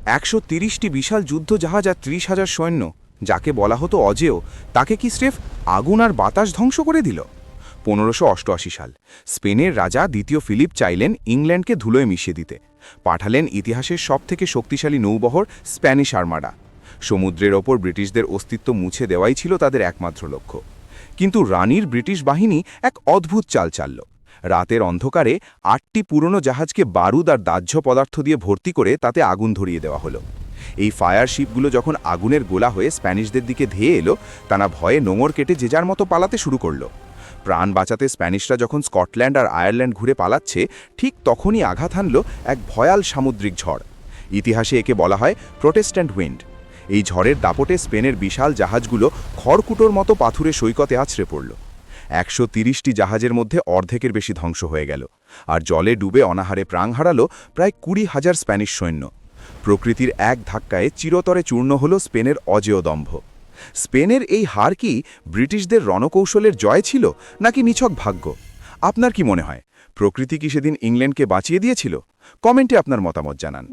130টি বিশাল যুদ্ধ জাহাজ আর 30,000 সৈন্য, যাকে বলা হতো অজেয়, তাকে কি স্রেফ আগুন আর বাতাস ধ্বংস করে দিল? 1588 সাল স্পেনের রাজা দ্বিতীয় ফিলিপ চাইলেন ইংল্যান্ডকে ধুলোয় মিশিয়ে দিতে। পাঠালেন ইতিহাসের সবথেকে শক্তিশালী নৌবহর স্প্যানিশ আর্মাডা। সমুদ্রের ওপর ব্রিটিশদের অস্তিত্ব মুছে দেওয়াই ছিল তাদের একমাত্র লক্ষ্য। কিন্তু রানীর ব্রিটিশ বাহিনী এক অদ্ভুত চাল চালল। রাতের অন্ধকারে 8টি পুরনো জাহাজকে বারুদ আর দাহ্য পদার্থ দিয়ে ভর্তি করে তাতে আগুন ধরিয়ে দেওয়া হলো। এই ফায়ার শিপগুলো যখন আগুনের গোলা হয়ে স্প্যানিশদের দিকে ধেয়ে এলো, তারা ভয়ে নোঙর কেটে যে যার মতো পালাতে শুরু করলো। প্রাণ বাঁচাতে স্প্যানিশরা যখন স্কটল্যান্ড আর আয়ারল্যান্ড ঘুরে পালাচ্ছে, ঠিক তখনই আঘাত হানল এক ভয়াল সামুদ্রিক ঝড়। ইতিহাসে একে বলা হয় প্রোটেস্ট্যান্ট উইন্ড। এই ঝড়ের দাপটে স্পেনের বিশাল জাহাজগুলো খড়কুটোর মতো পাথুরে সৈকতে আছড়ে পড়ল। 130টি জাহাজের মধ্যে অর্ধেকের বেশি ধ্বংস হয়ে গেল, আর জলে ডুবে অনাহারে প্রাণ হারালো প্রায় 20,000 স্প্যানিশ সৈন্য। প্রকৃতির এক ধাক্কায় চিরতরে চূর্ণ হল স্পেনের অজেয় দম্ভ। স্পেনের এই হার কি ব্রিটিশদের রণকৌশলের জয় ছিল, নাকি নিছক ভাগ্য? আপনার কি মনে হয়, প্রকৃতি কি সেদিন ইংল্যান্ডকে বাঁচিয়ে দিয়েছিল? কমেন্টে আপনার মতামত জানান।